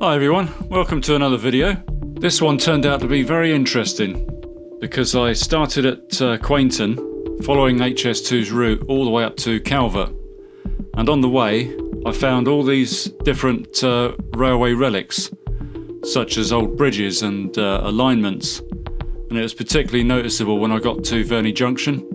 Hi everyone, welcome to another video. This one turned out to be very interesting because I started at Quainton, following HS2's route all the way up to Calvert, and on the way I found all these different railway relics, such as old bridges and alignments, and it was particularly noticeable when I got to Verney Junction.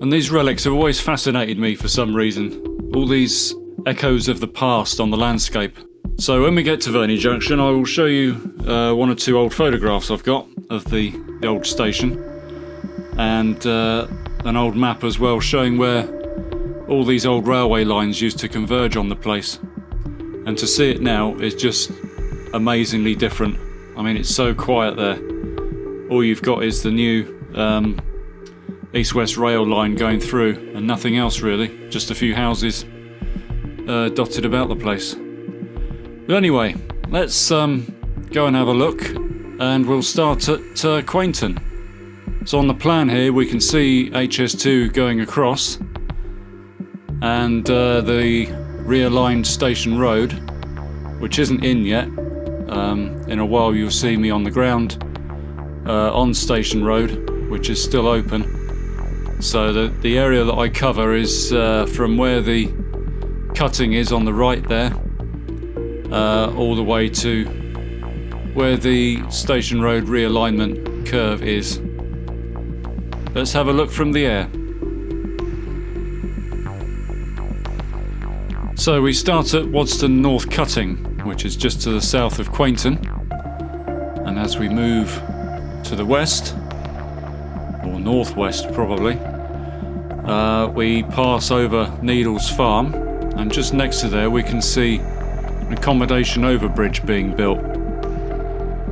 And these relics have always fascinated me for some reason, all these echoes of the past on the landscape. So when we get to Verney Junction, I will show you one or two old photographs I've got of the old station, and an old map as well showing where all these old railway lines used to converge on the place. And to see it now is just amazingly different. I mean, it's so quiet there. All you've got is the new east-west rail line going through and nothing else really, just a few houses dotted about the place. But anyway, let's go and have a look, and we'll start at Quainton. So on the plan here we can see HS2 going across, and the realigned Station Road, which isn't in yet. In a while you'll see me on the ground on Station Road, which is still open. So the area that I cover is from where the cutting is on the right there, all the way to where the Station Road realignment curve is. Let's have a look from the air. So we start at Wadston North Cutting, which is just to the south of Quainton, and as we move to the west, or northwest probably, we pass over Needles Farm, and just next to there we can see an accommodation overbridge being built.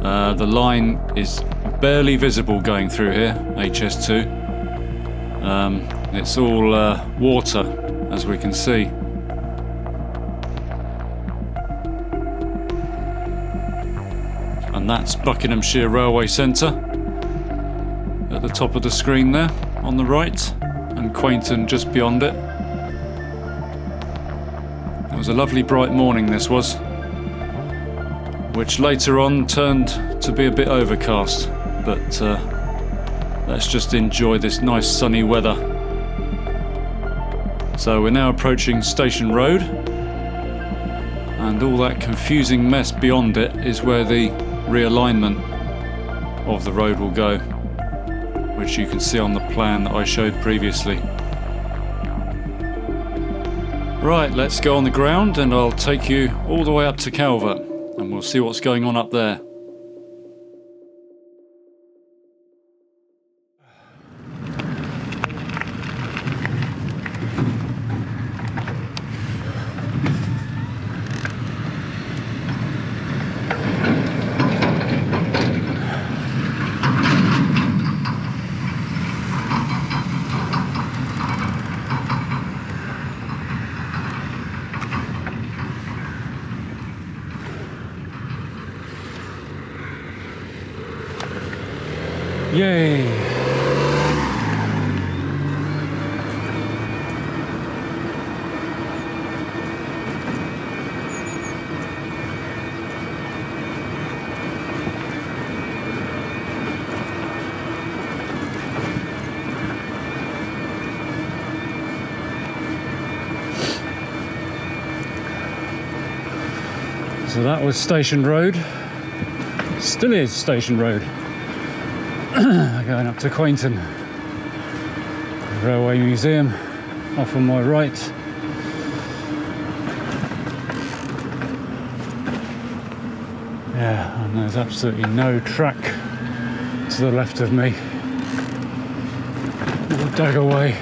The line is barely visible going through here, HS2. It's all water, as we can see. And that's Buckinghamshire Railway Centre at the top of the screen there on the right, and Quainton just beyond it. It was a lovely bright morning this was, which later on turned to be a bit overcast, but let's just enjoy this nice sunny weather. So we're now approaching Station Road, and all that confusing mess beyond it is where the realignment of the road will go, which you can see on the plan that I showed previously. Right, let's go on the ground and I'll take you all the way up to Calvert and we'll see what's going on up there. Yay! So that was Station Road. Still is Station Road. Going up to Quainton. Railway Museum off on my right. Yeah, and there's absolutely no track to the left of me. We'll dug away.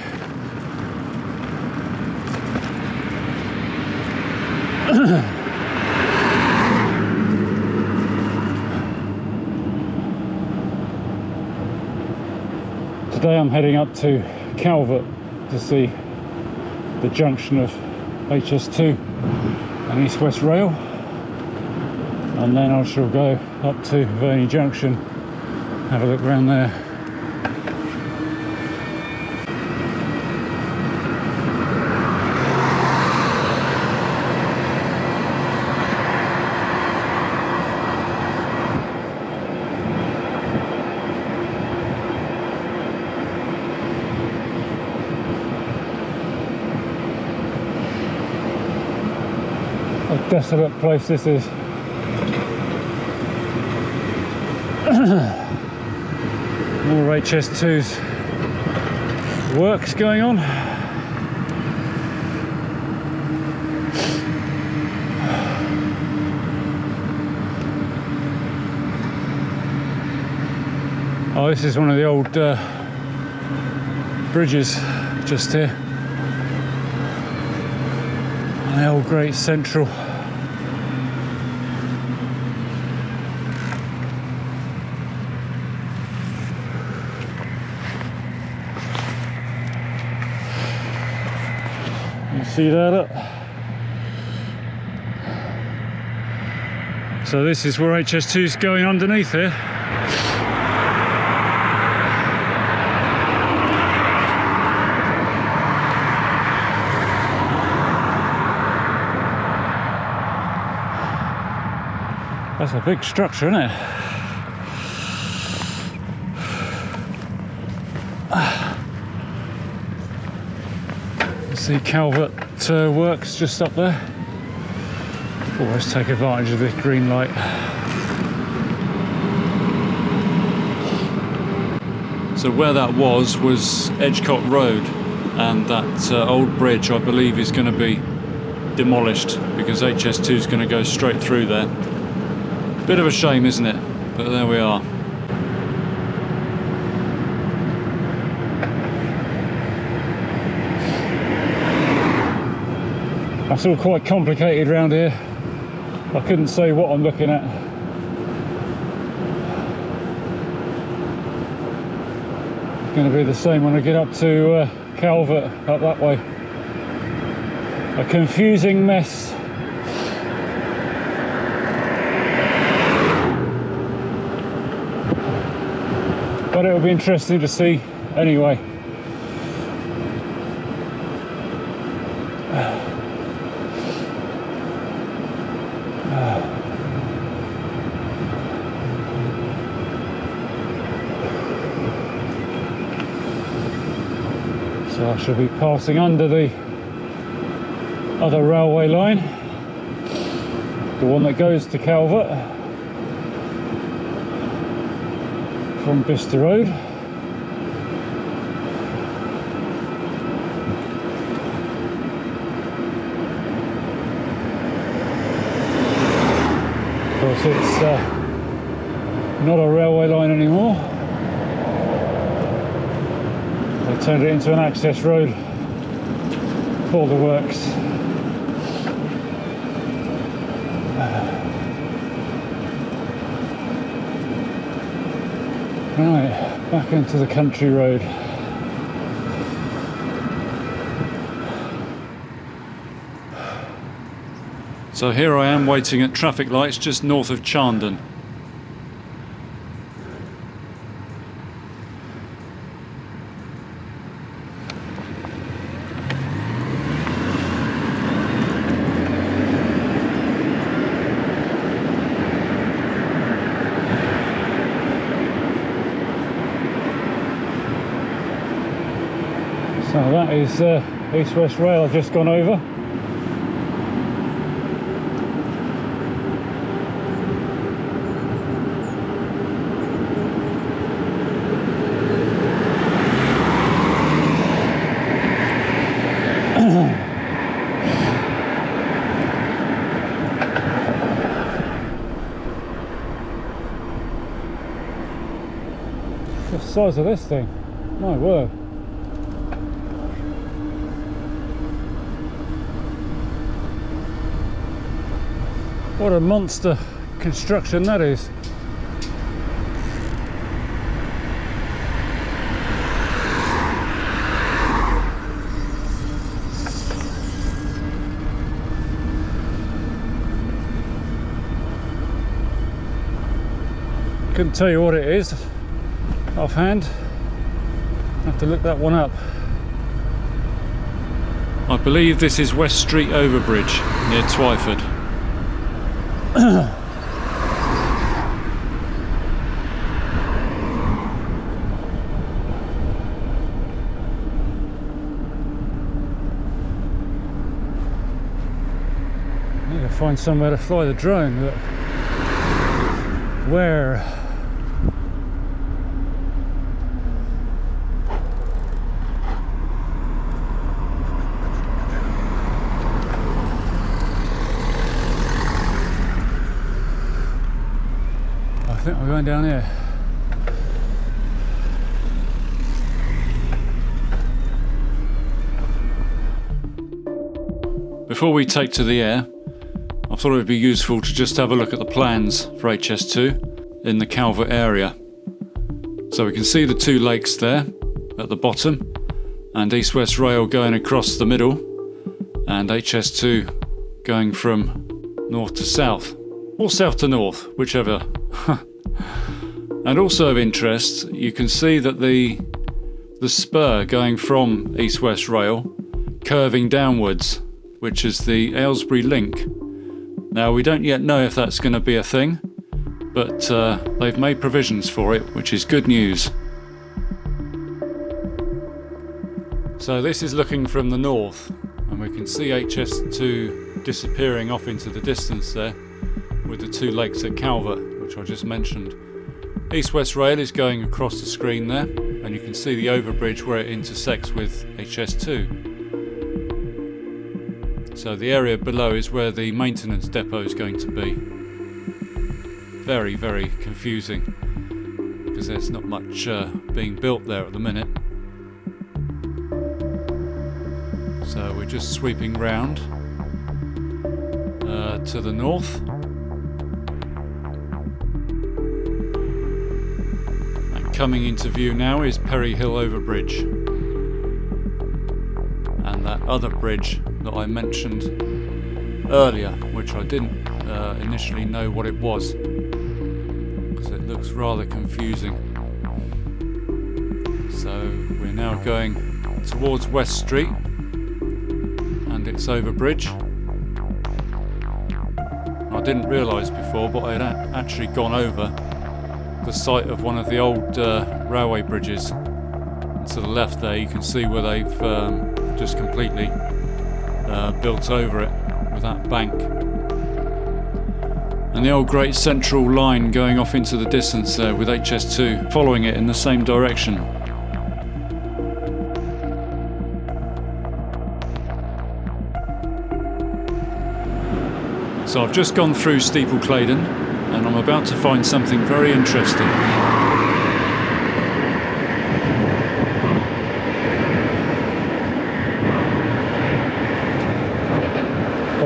Today I'm heading up to Calvert to see the junction of HS2 and East West Rail, and then I shall go up to Verney Junction, have a look around there. What a desolate place this is. More HS2's works going on. Oh, this is one of the old bridges just here. The old Great Central. You see that up? So this is where HS2 is going underneath here. That's a big structure, isn't it? See Calvert works just up there. Always take advantage of this green light. So where that was Edgcott Road, and that old bridge I believe is going to be demolished because HS2 is going to go straight through there. Bit of a shame, isn't it? But there we are. That's all quite complicated around here. I couldn't say what I'm looking at. It's going to be the same when I get up to Calvert, up that way. A confusing mess. But it'll be interesting to see anyway. So I shall be passing under the other railway line, the one that goes to Calvert from Bicester Road. Of course it's not a railway line anymore. They turned it into an access road for the works. Right, back into the country road. So here I am waiting at traffic lights just north of Quainton. So that is East-West Rail I've just gone over. The size of this thing, my word. What a monster construction that is. Couldn't tell you what it is offhand. Have to look that one up. I believe this is West Street Overbridge near Twyford. Gotta find somewhere to fly the drone, but where? I think I'm going down here. Before we take to the air, I thought it would be useful to just have a look at the plans for HS2 in the Calvert area. So we can see the two lakes there at the bottom, and East-West Rail going across the middle, and HS2 going from north to south, or south to north, whichever. And also of interest, you can see that the spur going from East-West Rail curving downwards, which is the Aylesbury link. Now we don't yet know if that's going to be a thing, but they've made provisions for it, which is good news. So this is looking from the north, and we can see HS2 disappearing off into the distance there with the two lakes at Calvert, which I just mentioned. East-West Rail is going across the screen there, and you can see the overbridge where it intersects with HS2. So the area below is where the maintenance depot is going to be. Very, very confusing, because there's not much being built there at the minute. So we're just sweeping round to the north. And coming into view now is Perry Hill Overbridge. And that other bridge that I mentioned earlier, which I didn't initially know what it was, because it looks rather confusing. So we're now going towards West Street and its overbridge. I didn't realise before, but I had actually gone over the site of one of the old railway bridges. And to the left there you can see where they've just completely built over it with that bank. And the old Great Central line going off into the distance there with HS2 following it in the same direction. So I've just gone through Steeple Claydon and I'm about to find something very interesting.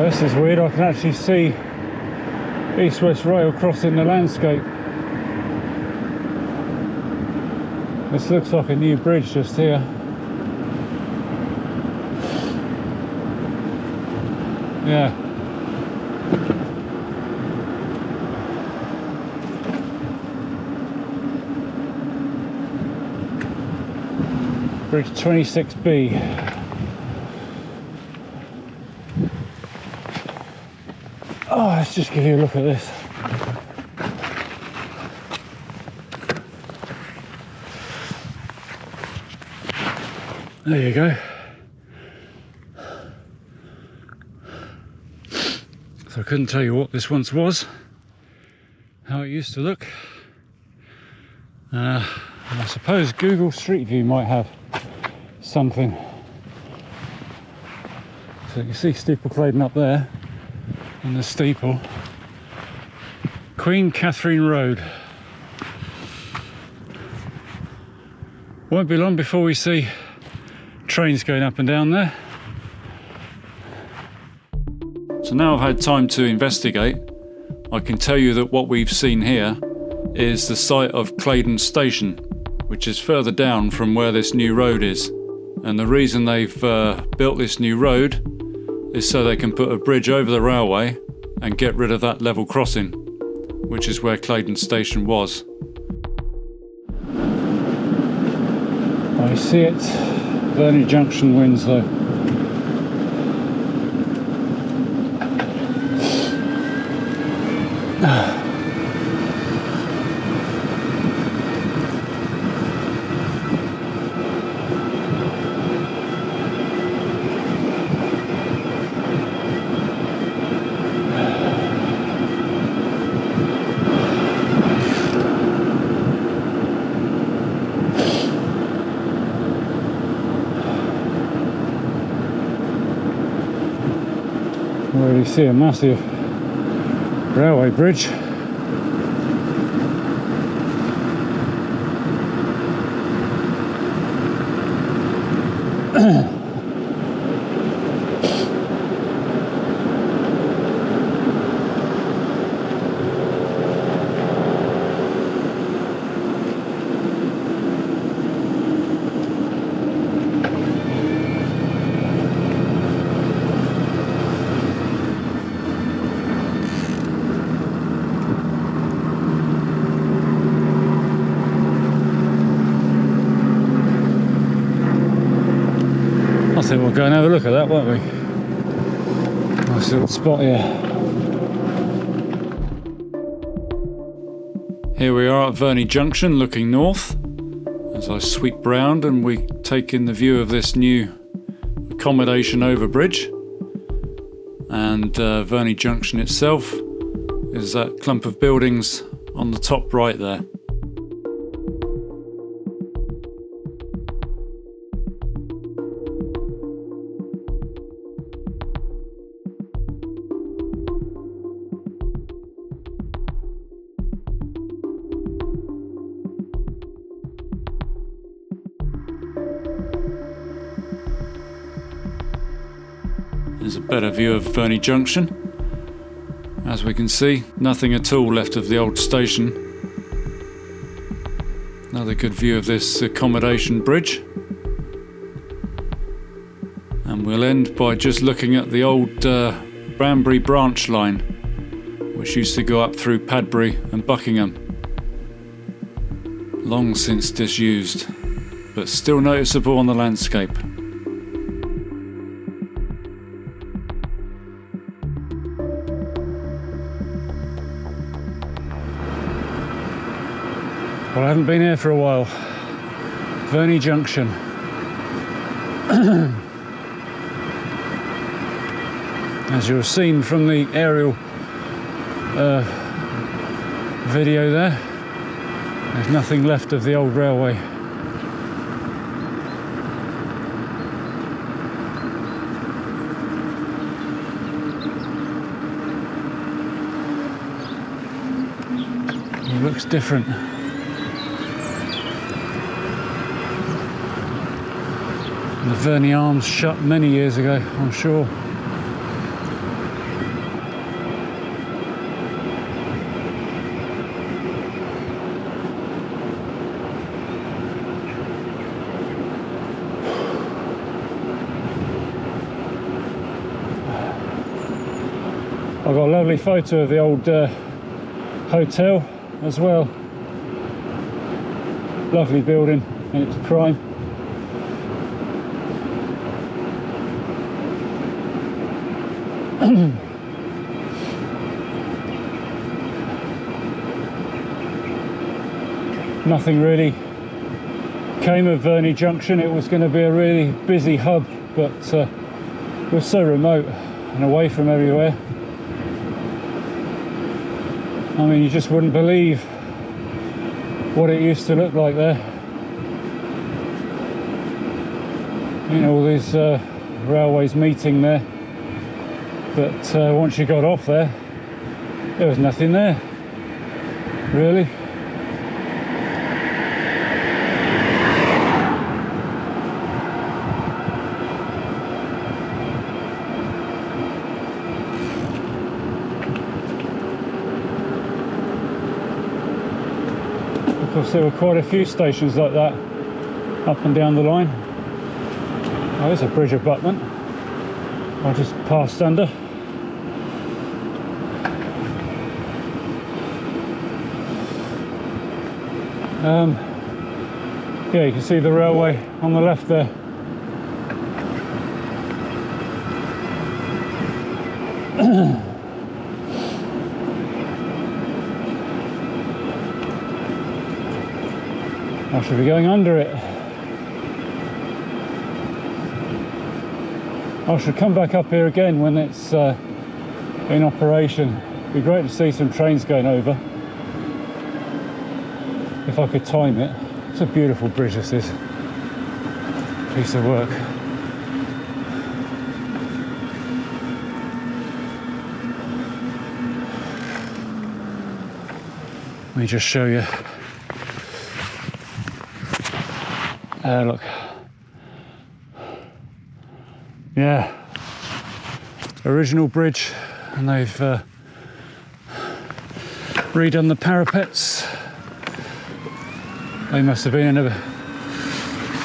This is weird, I can actually see East-West Rail crossing the landscape. This looks like a new bridge just here. Yeah. Bridge 26B. Oh, let's just give you a look at this. There you go. So I couldn't tell you what this once was, how it used to look. And I suppose Google Street View might have something. So you can see Steeple Claydon up there. And the steeple. Queen Catherine Road. Won't be long before we see trains going up and down there. So now I've had time to investigate. I can tell you that what we've seen here is the site of Claydon Station, which is further down from where this new road is. And the reason they've built this new road is so they can put a bridge over the railway and get rid of that level crossing, which is where Claydon Station was. I see it. Verney Junction wins though. You see a massive railway bridge. I think we'll go and have a look at that, won't we? Nice little spot here. Here we are at Verney Junction, looking north. As I sweep round and we take in the view of this new accommodation overbridge. And Verney Junction itself is that clump of buildings on the top right there. There's a better view of Verney Junction. As we can see, nothing at all left of the old station. Another good view of this accommodation bridge. And we'll end by just looking at the old Banbury branch line, which used to go up through Padbury and Buckingham. Long since disused, but still noticeable on the landscape. Well, I haven't been here for a while. Verney Junction. As you've seen from the aerial video there, there's nothing left of the old railway. It looks different. The Verney Arms shut many years ago, I'm sure. I've got a lovely photo of the old hotel as well. Lovely building in its prime. Nothing really came of Verney Junction. It was going to be a really busy hub, but we're so remote and away from everywhere. I mean, you just wouldn't believe what it used to look like there. You know, all these railways meeting there. But once you got off there was nothing there, really. Of course, there were quite a few stations like that up and down the line. Oh, there's a bridge abutment I just passed under. Yeah, you can see the railway on the left there. I should be going under it. I should come back up here again when it's in operation. It'd be great to see some trains going over. If I could time it. It's a beautiful bridge, this is. Piece of work. Let me just show you. Look. Yeah, original bridge, and they've redone the parapets. They must have been in a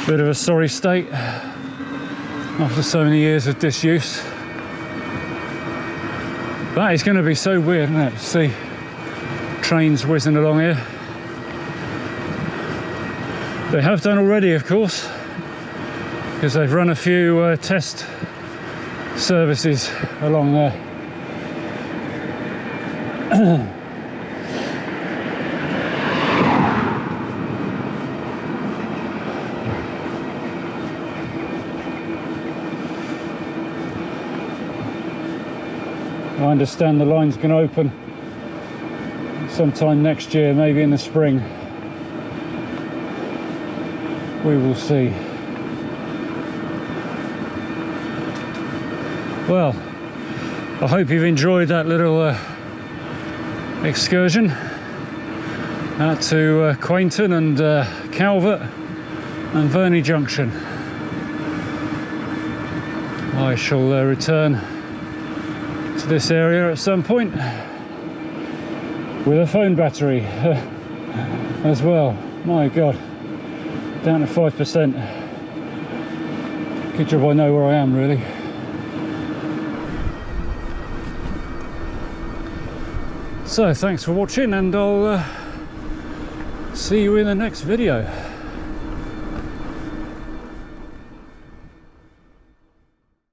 bit of a sorry state after so many years of disuse. That is going to be so weird, isn't it, to see trains whizzing along here. They have done already, of course, because they've run a few test services along there. I understand the line's going to open sometime next year, maybe in the spring. We will see. Well, I hope you've enjoyed that little excursion out to Quainton and Calvert and Verney Junction. I shall return to this area at some point with a phone battery as well. My God, down to 5%. Good job I know where I am, really. So thanks for watching, and I'll see you in the next video.